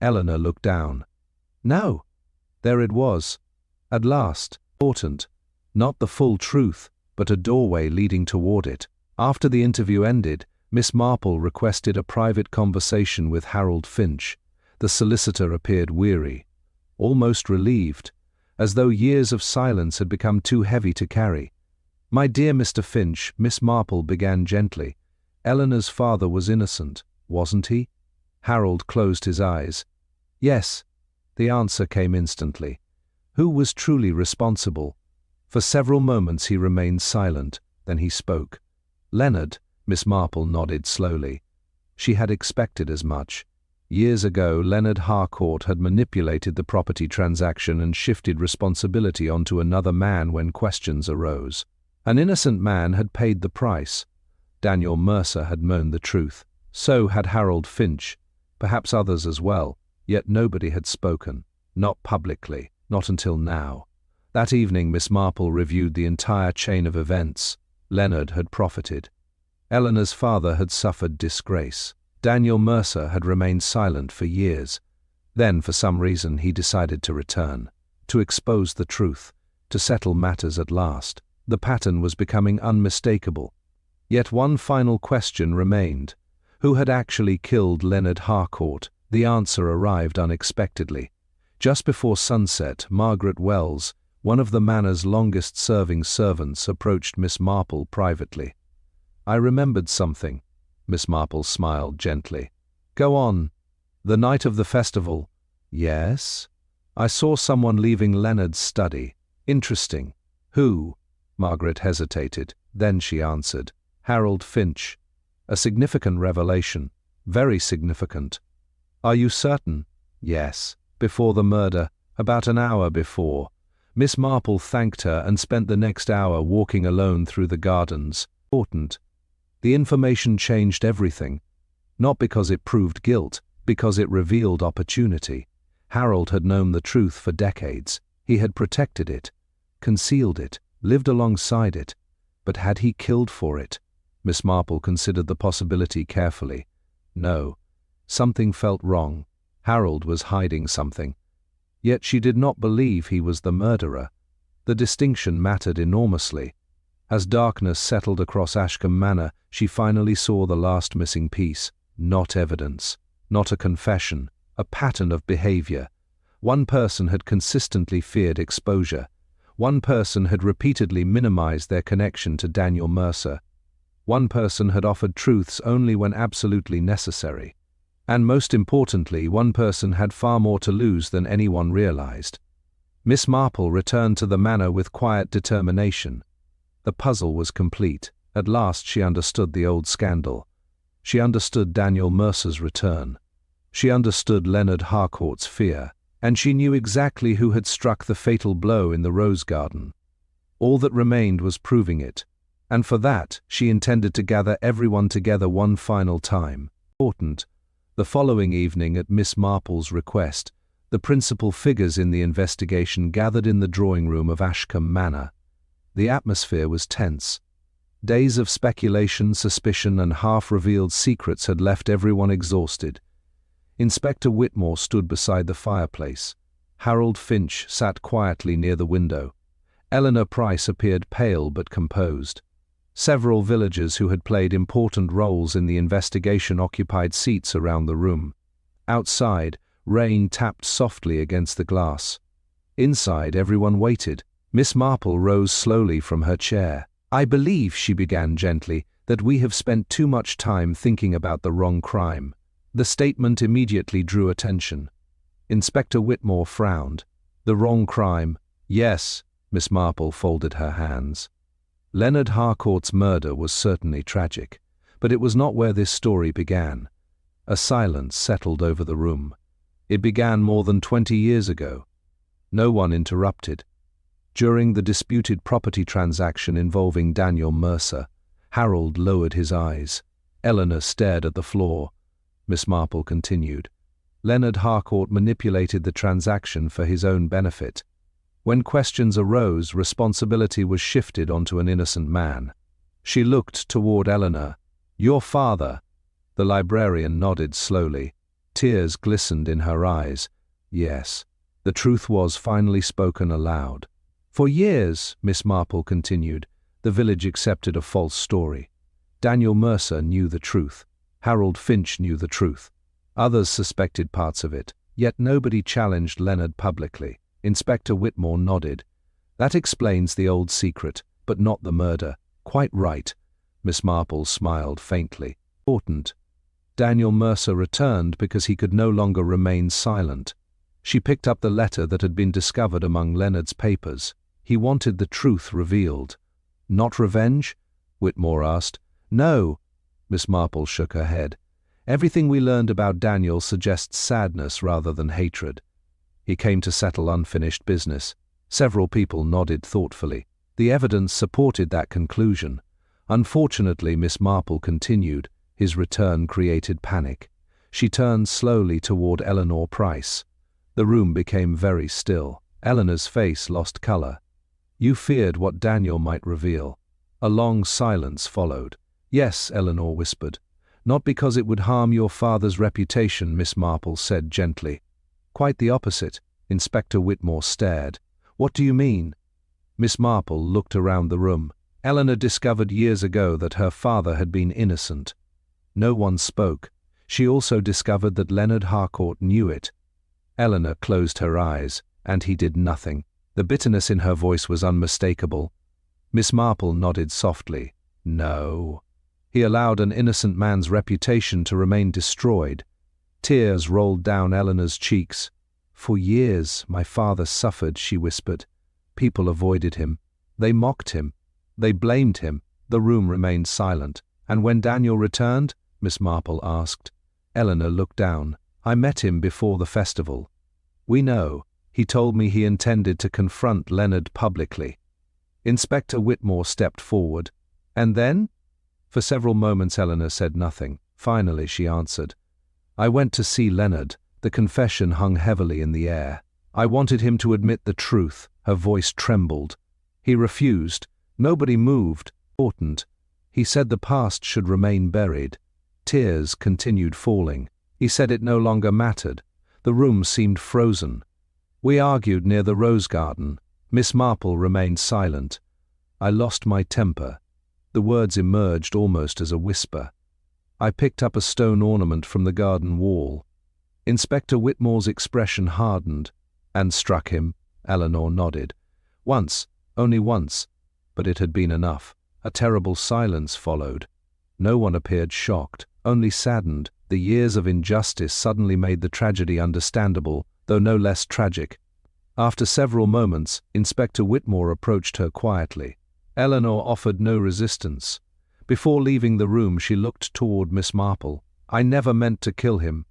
Speaker 2: Eleanor looked down. "No." There it was. At last. Important. Not the full truth, but a doorway leading toward it. After the interview ended, Miss Marple requested a private conversation with Harold Finch. The solicitor appeared weary, almost relieved, as though years of silence had become too heavy to carry. "My dear Mr. Finch," Miss Marple began gently, "Eleanor's father was innocent, wasn't he?" Harold closed his eyes. "Yes." The answer came instantly. Who was truly responsible? For several moments he remained silent, then he spoke. "Leonard," Miss Marple nodded slowly. She had expected as much. Years ago, Leonard Harcourt had manipulated the property transaction and shifted responsibility onto another man when questions arose. An innocent man had paid the price. Daniel Mercer had known the truth. So had Harold Finch, perhaps others as well, yet nobody had spoken. Not publicly, not until now. That evening Miss Marple reviewed the entire chain of events. Leonard had profited. Eleanor's father had suffered disgrace. Daniel Mercer had remained silent for years. Then, for some reason, he decided to return, to expose the truth, to settle matters at last. The pattern was becoming unmistakable. Yet one final question remained. Who had actually killed Leonard Harcourt? The answer arrived unexpectedly. Just before sunset, Margaret Wells, one of the manor's longest-serving servants, approached Miss Marple privately. "I remembered something." Miss Marple smiled gently. "Go on." "The night of the festival." "Yes?" I saw someone leaving Leonard's study. Interesting. Who? Margaret hesitated. Then she answered. Harold Finch. A significant revelation. Very significant. Are you certain? Yes. Before the murder, about an hour before. Miss Marple thanked her and spent the next hour walking alone through the gardens. Important. The information changed everything. Not because it proved guilt, because it revealed opportunity. Harold had known the truth for decades. He had protected it, concealed it, lived alongside it. But had he killed for it? Miss Marple considered the possibility carefully. No. Something felt wrong. Harold was hiding something. Yet she did not believe he was the murderer. The distinction mattered enormously. As darkness settled across Ashcombe Manor, she finally saw the last missing piece. Not evidence, not a confession, a pattern of behavior. One person had consistently feared exposure. One person had repeatedly minimized their connection to Daniel Mercer. One person had offered truths only when absolutely necessary. And most importantly, one person had far more to lose than anyone realized. Miss Marple returned to the manor with quiet determination. The puzzle was complete. At last she understood the old scandal. She understood Daniel Mercer's return. She understood Leonard Harcourt's fear. And she knew exactly who had struck the fatal blow in the rose garden. All that remained was proving it. And for that, she intended to gather everyone together one final time. Important. The following evening, at Miss Marple's request, the principal figures in the investigation gathered in the drawing room of Ashcombe Manor. The atmosphere was tense. Days of speculation, suspicion, and half-revealed secrets had left everyone exhausted. Inspector Whitmore stood beside the fireplace. Harold Finch sat quietly near the window. Eleanor Price appeared pale but composed. Several villagers who had played important roles in the investigation occupied seats around the room. Outside, rain tapped softly against the glass. Inside, everyone waited. Miss Marple rose slowly from her chair. "I believe," she began gently, "that we have spent too much time thinking about the wrong crime." The statement immediately drew attention. Inspector Whitmore frowned. "The wrong crime?" "Yes." Miss Marple folded her hands. Leonard Harcourt's murder was certainly tragic, but it was not where this story began. A silence settled over the room. It began more than 20 years ago. No one interrupted. During the disputed property transaction involving Daniel Mercer, Harold lowered his eyes. Eleanor stared at the floor. Miss Marple continued. Leonard Harcourt manipulated the transaction for his own benefit. When questions arose, responsibility was shifted onto an innocent man. She looked toward Eleanor. "Your father." The librarian nodded slowly. Tears glistened in her eyes. Yes, the truth was finally spoken aloud. "For years," Miss Marple continued, "the village accepted a false story. Daniel Mercer knew the truth. Harold Finch knew the truth. Others suspected parts of it, yet nobody challenged Leonard publicly." Inspector Whitmore nodded. "That explains the old secret, but not the murder." "Quite right." Miss Marple smiled faintly. "Important. Daniel Mercer returned because he could no longer remain silent." She picked up the letter that had been discovered among Leonard's papers. He wanted the truth revealed. "Not revenge?" Whitmore asked. "No." Miss Marple shook her head. "Everything we learned about Daniel suggests sadness rather than hatred. He came to settle unfinished business." Several people nodded thoughtfully. The evidence supported that conclusion. Unfortunately, Miss Marple continued, his return created panic. She turned slowly toward Eleanor Price. The room became very still. Eleanor's face lost color. "You feared what Daniel might reveal." A long silence followed. "Yes," Eleanor whispered. "Not because it would harm your father's reputation," Miss Marple said gently. "Quite the opposite." Inspector Whitmore stared. "What do you mean?" Miss Marple looked around the room. Eleanor discovered years ago that her father had been innocent. No one spoke. She also discovered that Leonard Harcourt knew it. Eleanor closed her eyes, and he did nothing. The bitterness in her voice was unmistakable. Miss Marple nodded softly. "No." He allowed an innocent man's reputation to remain destroyed. Tears rolled down Eleanor's cheeks. For years my father suffered, she whispered. People avoided him. They mocked him. They blamed him. The room remained silent. And when Daniel returned? Miss Marple asked. Eleanor looked down. I met him before the festival. We know. He told me he intended to confront Leonard publicly. Inspector Whitmore stepped forward. And then? For several moments Eleanor said nothing. Finally she answered. I went to see Leonard. The confession hung heavily in the air. I wanted him to admit the truth. Her voice trembled. He refused. Nobody moved. Important. He said the past should remain buried. Tears continued falling. He said it no longer mattered. The room seemed frozen. We argued near the rose garden. Miss Marple remained silent. I lost my temper. The words emerged almost as a whisper. I picked up a stone ornament from the garden wall. Inspector Whitmore's expression hardened. And struck him? Eleanor nodded. Once, only once, but it had been enough. A terrible silence followed. No one appeared shocked, only saddened. The years of injustice suddenly made the tragedy understandable, though no less tragic. After several moments, Inspector Whitmore approached her quietly. Eleanor offered no resistance. Before leaving the room, she looked toward Miss Marple. I never meant to kill him.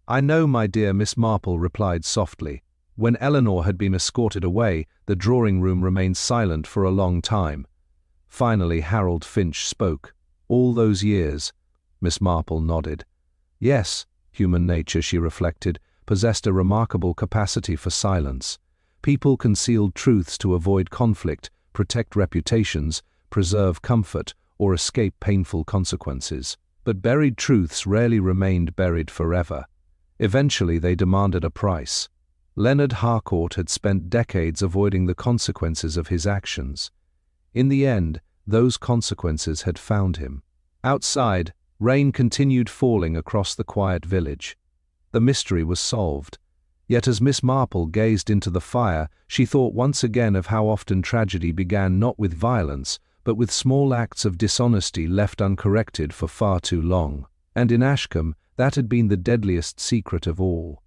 Speaker 2: I know, my dear, Miss Marple replied softly. When Eleanor had been escorted away, the drawing-room remained silent for a long time. Finally, Harold Finch spoke. All those years? Miss Marple nodded. Yes, human nature, she reflected, possessed a remarkable capacity for silence. People concealed truths to avoid conflict, protect reputations, preserve comfort, or escape painful consequences. But buried truths rarely remained buried forever. Eventually they demanded a price. Leonard Harcourt had spent decades avoiding the consequences of his actions. In the end, those consequences had found him. Outside, rain continued falling across the quiet village. The mystery was solved. Yet as Miss Marple gazed into the fire, she thought once again of how often tragedy began not with violence, but with small acts of dishonesty left uncorrected for far too long. And in Ashcombe, that had been the deadliest secret of all.